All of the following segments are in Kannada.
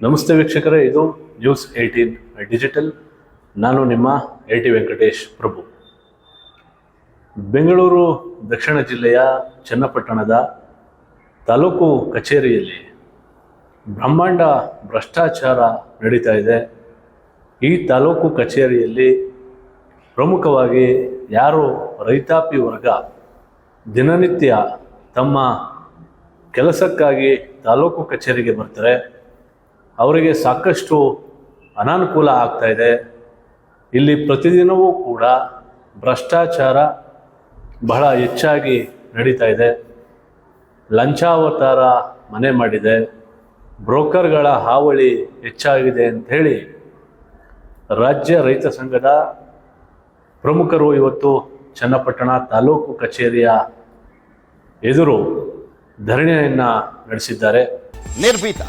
ನಮಸ್ತೆ ವೀಕ್ಷಕರೇ, ಇದು ನ್ಯೂಸ್ 18 ಡಿಜಿಟಲ್. ನಾನು ನಿಮ್ಮ AT ವೆಂಕಟೇಶ್ ಪ್ರಭು. ಬೆಂಗಳೂರು ದಕ್ಷಿಣ ಜಿಲ್ಲೆಯ ಚನ್ನಪಟ್ಟಣದ ತಾಲೂಕು ಕಚೇರಿಯಲ್ಲಿ ಬ್ರಹ್ಮಾಂಡ ಭ್ರಷ್ಟಾಚಾರ ನಡೀತಾ ಇದೆ. ಈ ತಾಲೂಕು ಕಚೇರಿಯಲ್ಲಿ ಪ್ರಮುಖವಾಗಿ ಯಾರು ರೈತಾಪಿ ವರ್ಗ ದಿನನಿತ್ಯ ತಮ್ಮ ಕೆಲಸಕ್ಕಾಗಿ ತಾಲೂಕು ಕಚೇರಿಗೆ ಬರ್ತಾರೆ, ಅವರಿಗೆ ಸಾಕಷ್ಟು ಅನಾನುಕೂಲ ಆಗ್ತಾ ಇದೆ. ಇಲ್ಲಿ ಪ್ರತಿದಿನವೂ ಕೂಡ ಭ್ರಷ್ಟಾಚಾರ ಬಹಳ ಹೆಚ್ಚಾಗಿ ನಡೀತಾ ಇದೆ. ಲಂಚಾವತಾರ ಮನೆ ಮಾಡಿದೆ, ಬ್ರೋಕರ್ಗಳ ಹಾವಳಿ ಹೆಚ್ಚಾಗಿದೆ ಅಂಥೇಳಿ ರಾಜ್ಯ ರೈತ ಸಂಘದ ಪ್ರಮುಖರು ಇವತ್ತು ಚನ್ನಪಟ್ಟಣ ತಾಲೂಕು ಕಚೇರಿಯ ಎದುರು ಧರಣಿಯನ್ನು ನಡೆಸಿದ್ದಾರೆ. ನಿರ್ಭೀತ,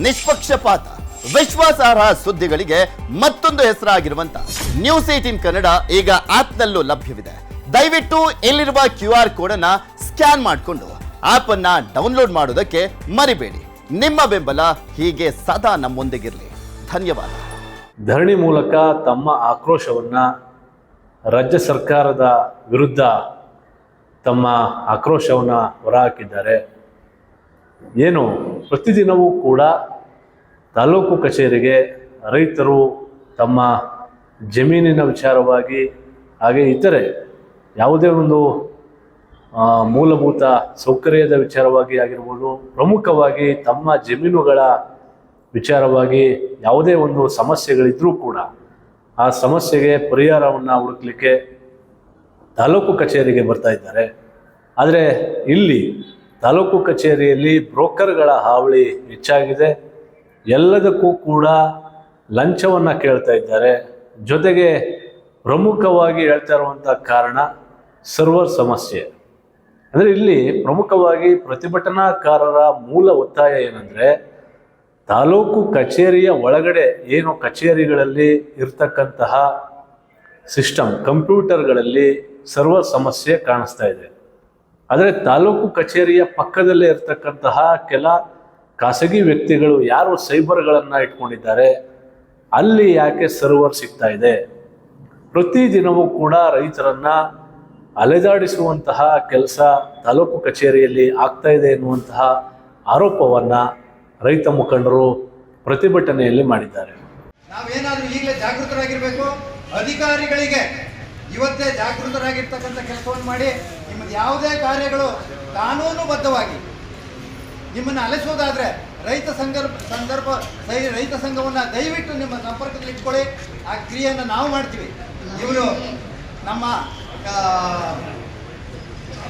ನಿಷ್ಪಕ್ಷಪಾತ, ವಿಶ್ವಾಸಾರ್ಹ ಸುದ್ದಿಗಳಿಗೆ ಮತ್ತೊಂದು ಹೆಸರಾಗಿರುವಂತ ನ್ಯೂಸ್ 18 ಕನ್ನಡ ಈಗ ಆಪ್ನಲ್ಲೂ ಲಭ್ಯವಿದೆ. ದಯವಿಟ್ಟು ಇಲ್ಲಿರುವ QR ಕೋಡ್ ಅನ್ನ ಸ್ಕ್ಯಾನ್ ಮಾಡಿಕೊಂಡು ಆಪ್ ಅನ್ನ ಡೌನ್ಲೋಡ್ ಮಾಡೋದಕ್ಕೆ ಮರಿಬೇಡಿ. ನಿಮ್ಮ ಬೆಂಬಲ ಹೀಗೆ ಸದಾ ನಮ್ಮೊಂದಿಗಿರಲಿ. ಧನ್ಯವಾದ. ಧರಣಿ ಮೂಲಕ ತಮ್ಮ ಆಕ್ರೋಶವನ್ನ ರಾಜ್ಯ ಸರ್ಕಾರದ ವಿರುದ್ಧ ತಮ್ಮ ಆಕ್ರೋಶವನ್ನು ಹೊರಹಾಕಿದ್ದಾರೆ. ಏನು ಪ್ರತಿದಿನವೂ ಕೂಡ ತಾಲೂಕು ಕಚೇರಿಗೆ ರೈತರು ತಮ್ಮ ಜಮೀನಿನ ವಿಚಾರವಾಗಿ ಹಾಗೆ ಇತರೆ ಯಾವುದೇ ಒಂದು ಮೂಲಭೂತ ಸೌಕರ್ಯದ ವಿಚಾರವಾಗಿ ಆಗಿರ್ಬೋದು, ಪ್ರಮುಖವಾಗಿ ತಮ್ಮ ಜಮೀನುಗಳ ವಿಚಾರವಾಗಿ ಯಾವುದೇ ಒಂದು ಸಮಸ್ಯೆಗಳಿದ್ರೂ ಕೂಡ ಆ ಸಮಸ್ಯೆಗೆ ಪರಿಹಾರವನ್ನು ಹುಡುಕಲಿಕ್ಕೆ ತಾಲೂಕು ಕಚೇರಿಗೆ ಬರ್ತಾ ಇದ್ದಾರೆ. ಆದರೆ ಇಲ್ಲಿ ತಾಲೂಕು ಕಚೇರಿಯಲ್ಲಿ ಬ್ರೋಕರ್ಗಳ ಹಾವಳಿ ಹೆಚ್ಚಾಗಿದೆ. ಎಲ್ಲದಕ್ಕೂ ಕೂಡ ಲಂಚವನ್ನು ಕೇಳ್ತಾ ಇದ್ದಾರೆ. ಜೊತೆಗೆ ಪ್ರಮುಖವಾಗಿ ಹೇಳ್ತಾ ಇರುವಂಥ ಕಾರಣ ಸರ್ವರ್ ಸಮಸ್ಯೆ. ಅಂದರೆ ಇಲ್ಲಿ ಪ್ರಮುಖವಾಗಿ ಪ್ರತಿಭಟನಾಕಾರರ ಮೂಲ ಒತ್ತಾಯ ಏನಂದರೆ, ತಾಲೂಕು ಕಚೇರಿಯ ಒಳಗಡೆ ಏನು ಕಚೇರಿಗಳಲ್ಲಿ ಇರ್ತಕ್ಕಂತಹ ಸಿಸ್ಟಮ್ ಕಂಪ್ಯೂಟರ್ಗಳಲ್ಲಿ ಸರ್ವರ್ ಸಮಸ್ಯೆ ಕಾಣಿಸ್ತಾ ಇದೆ. ಆದರೆ ತಾಲೂಕು ಕಚೇರಿಯ ಪಕ್ಕದಲ್ಲೇ ಇರ್ತಕ್ಕಂತಹ ಕೆಲ ಖಾಸಗಿ ವ್ಯಕ್ತಿಗಳು ಯಾರು ಸೈಬರ್ಗಳನ್ನು ಇಟ್ಕೊಂಡಿದ್ದಾರೆ, ಅಲ್ಲಿ ಯಾಕೆ ಸರ್ವರ್ ಸಿಗ್ತಾ ಇದೆ? ಪ್ರತಿದಿನವೂ ಕೂಡ ರೈತರನ್ನ ಅಲೆದಾಡಿಸುವಂತಹ ಕೆಲಸ ತಾಲೂಕು ಕಚೇರಿಯಲ್ಲಿ ಆಗ್ತಾ ಇದೆ ಎನ್ನುವಂತಹ ಆರೋಪವನ್ನು ರೈತ ಮುಖಂಡರು ಪ್ರತಿಭಟನೆಯಲ್ಲಿ ಮಾಡಿದ್ದಾರೆ. ನಾವೇನಾದ್ರೂ ಈಗಲೇ ಜಾಗೃತರಾಗಿರ್ಬೇಕು. ಅಧಿಕಾರಿಗಳಿಗೆ ಇವತ್ತೇ ಜಾಗೃತರಾಗಿರ್ತಕ್ಕಂಥ ಕೆಲಸವನ್ನು ಮಾಡಿ, ನಿಮ್ಮದು ಯಾವುದೇ ಕಾರ್ಯಗಳು ಕಾನೂನುಬದ್ಧವಾಗಿ ನಿಮ್ಮನ್ನು ಅಲೆಸೋದಾದ್ರೆ ರೈತ ಸಂಘವನ್ನು ದಯವಿಟ್ಟು ನಿಮ್ಮ ಸಂಪರ್ಕದಲ್ಲಿ ಇಟ್ಕೊಳ್ಳಿ. ಆ ಕ್ರಿಯೆಯನ್ನು ನಾವು ಮಾಡ್ತೀವಿ. ಇವರು ನಮ್ಮ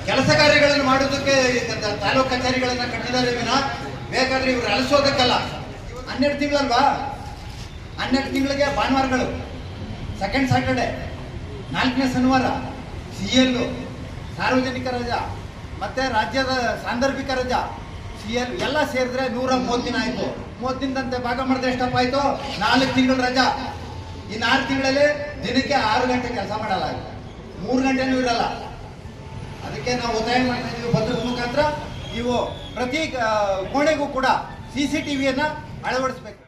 ಕೆಲಸ ಕಾರ್ಯಗಳನ್ನು ಮಾಡೋದಕ್ಕೆ ತಾಲೂಕು ಕಚೇರಿಗಳನ್ನು ಕಟ್ಟಿದ್ದಾರೆ ವಿನ ಬೇಕಾದ್ರೆ ಇವರು ಅಲಿಸೋದಕ್ಕಲ್ಲ. 12 ತಿಂಗಳಲ್ವಾ, 12 ತಿಂಗಳಿಗೆ ಭಾನುವಾರಗಳು, ಸೆಕೆಂಡ್ ಸ್ಯಾಟರ್ಡೆ, 4ನೇ ಶನಿವಾರ, CL, ಸಾರ್ವಜನಿಕ ರಜಾ, ಮತ್ತು ರಾಜ್ಯದ ಸಾಂದರ್ಭಿಕ ರಜಾ, CL ಎಲ್ಲ ಸೇರಿದ್ರೆ 130 ದಿನ ಆಯಿತು. 30 ದಿನದಂತೆ ಭಾಗ ಮಾಡಿದ್ರೆ ಎಷ್ಟಪ್ಪ ಆಯಿತು? 4 ತಿಂಗಳ ರಜಾ. ಈ 4 ತಿಂಗಳಲ್ಲಿ ದಿನಕ್ಕೆ 6 ಗಂಟೆ ಕೆಲಸ ಮಾಡಲ್ಲ, 3 ಗಂಟೆನೂ ಇರಲ್ಲ. ಅದಕ್ಕೆ ನಾವು ಒತ್ತಾಯ ಮಾಡ್ತಾ ಇದ್ದೀವಿ, ಭದ್ರದ ಮುಖಾಂತರ ನೀವು ಪ್ರತಿ ಕೋಣೆಗೂ ಕೂಡ CCTVಯನ್ನು ಅಳವಡಿಸಬೇಕು.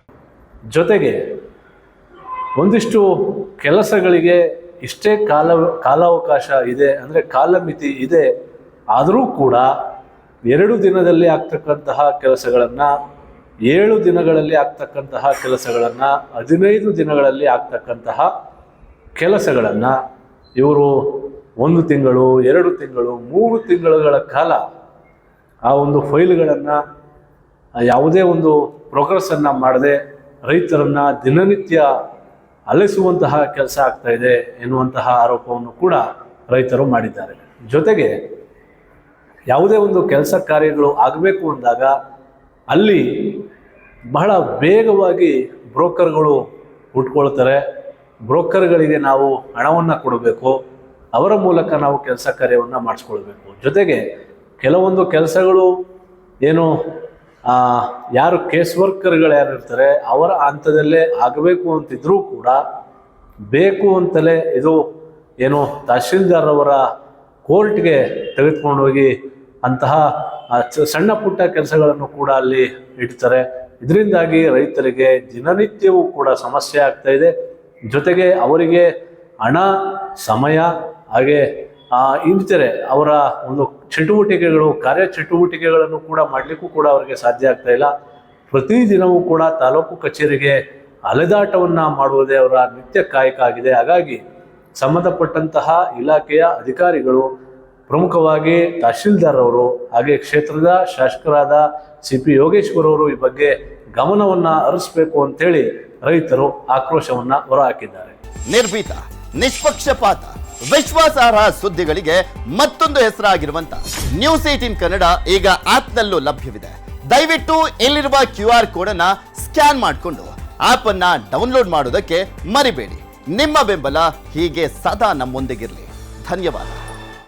ಜೊತೆಗೆ ಒಂದಿಷ್ಟು ಕೆಲಸಗಳಿಗೆ ಇಷ್ಟೇ ಕಾಲಾವಕಾಶ ಇದೆ, ಅಂದರೆ ಕಾಲಮಿತಿ ಇದೆ. ಆದರೂ ಕೂಡ 2 ದಿನದಲ್ಲಿ ಆಗ್ತಕ್ಕಂತಹ ಕೆಲಸಗಳನ್ನು 7 ದಿನಗಳಲ್ಲಿ ಆಗ್ತಕ್ಕಂತಹ ಕೆಲಸಗಳನ್ನು 15 ದಿನಗಳಲ್ಲಿ ಆಗ್ತಕ್ಕಂತಹ ಕೆಲಸಗಳನ್ನು ಇವರು 1 ತಿಂಗಳು, 2 ತಿಂಗಳು, 3 ತಿಂಗಳುಗಳ ಕಾಲ ಆ ಒಂದು ಫೈಲ್ಗಳನ್ನು ಯಾವುದೇ ಒಂದು ಪ್ರೋಗ್ರೆಸ್ಸನ್ನು ಮಾಡದೆ ರೈತರನ್ನು ದಿನನಿತ್ಯ ಅಲೆಸುವಂತಹ ಕೆಲಸ ಆಗ್ತಾ ಇದೆ ಎನ್ನುವಂತಹ ಆರೋಪವನ್ನು ಕೂಡ ರೈತರು ಮಾಡಿದ್ದಾರೆ. ಜೊತೆಗೆ ಯಾವುದೇ ಒಂದು ಕೆಲಸ ಕಾರ್ಯಗಳು ಆಗಬೇಕು ಅಂದಾಗ ಅಲ್ಲಿ ಬಹಳ ಬೇಗವಾಗಿ ಬ್ರೋಕರ್ಗಳು ಹುಟ್ಕೊಳ್ತಾರೆ. ಬ್ರೋಕರ್ಗಳಿಗೆ ನಾವು ಹಣವನ್ನು ಕೊಡಬೇಕು, ಅವರ ಮೂಲಕ ನಾವು ಕೆಲಸ ಕಾರ್ಯವನ್ನು ಮಾಡಿಸ್ಕೊಳ್ಬೇಕು. ಜೊತೆಗೆ ಕೆಲವೊಂದು ಕೆಲಸಗಳು ಏನು ಯಾರು ಕೇಸ್ ವರ್ಕರ್ಗಳು ಯಾರು ಇರ್ತಾರೆ ಅವರ ಹಂತದಲ್ಲೇ ಆಗಬೇಕು ಅಂತಿದ್ರೂ ಕೂಡ ಬೇಕು ಅಂತಲೇ ಇದು ಏನು ತಹಶೀಲ್ದಾರ್ ಅವರ ಕೋರ್ಟ್ಗೆ ತೆಗೆದುಕೊಂಡು ಹೋಗಿ ಅಂತಹ ಸಣ್ಣ ಪುಟ್ಟ ಕೆಲಸಗಳನ್ನು ಕೂಡ ಅಲ್ಲಿ ಇಡ್ತಾರೆ. ಇದರಿಂದಾಗಿ ರೈತರಿಗೆ ದಿನನಿತ್ಯವೂ ಕೂಡ ಸಮಸ್ಯೆ ಆಗ್ತಾ ಇದೆ. ಜೊತೆಗೆ ಅವರಿಗೆ ಹಣ, ಸಮಯ ಹಾಗೆ ಇನ್ನಿತರೆ ಅವರ ಒಂದು ಚಟುವಟಿಕೆಗಳು, ಕಾರ್ಯಚಟುವಟಿಕೆಗಳನ್ನು ಕೂಡ ಮಾಡಲಿಕ್ಕೂ ಕೂಡ ಅವರಿಗೆ ಸಾಧ್ಯ ಆಗ್ತಾ ಇಲ್ಲ. ಪ್ರತಿದಿನವೂ ಕೂಡ ತಾಲೂಕು ಕಚೇರಿಗೆ ಅಲೆದಾಟವನ್ನು ಮಾಡುವುದೇ ಅವರ ನಿತ್ಯ ಕಾಯಕ ಆಗಿದೆ. ಹಾಗಾಗಿ ಸಂಬಂಧಪಟ್ಟಂತಹ ಇಲಾಖೆಯ ಅಧಿಕಾರಿಗಳು, ಪ್ರಮುಖವಾಗಿ ತಹಶೀಲ್ದಾರ್ ಅವರು ಹಾಗೆ ಕ್ಷೇತ್ರದ ಶಾಸಕರಾದ CP ಯೋಗೇಶ್ವರ್ ಅವರು ಈ ಬಗ್ಗೆ ಗಮನವನ್ನು ಹರಿಸಬೇಕು ಅಂತೇಳಿ ರೈತರು ಆಕ್ರೋಶವನ್ನು ಹೊರಹಾಕಿದ್ದಾರೆ. ನಿರ್ಭೀತ, ನಿಷ್ಪಕ್ಷಪಾತ, ವಿಶ್ವಾಸಾರ್ಹ ಸುದ್ದಿಗಳಿಗೆ ಮತ್ತೊಂದು ಹೆಸರಾಗಿರುವಂತ ನ್ಯೂಸ್18 ಕನ್ನಡ ಈಗ ಆಪ್ನಲ್ಲೂ ಲಭ್ಯವಿದೆ. ದಯವಿಟ್ಟು ಇಲ್ಲಿರುವ QR ಕೋಡ್ ಅನ್ನ ಸ್ಕ್ಯಾನ್ ಮಾಡಿಕೊಂಡು ಆಪ್ ಅನ್ನ ಡೌನ್ಲೋಡ್ ಮಾಡೋದಕ್ಕೆ ಮರಿಬೇಡಿ. ನಿಮ್ಮ ಬೆಂಬಲ ಹೀಗೆ ಸದಾ ನಮ್ಮೊಂದಿಗಿರಲಿ. ಧನ್ಯವಾದ.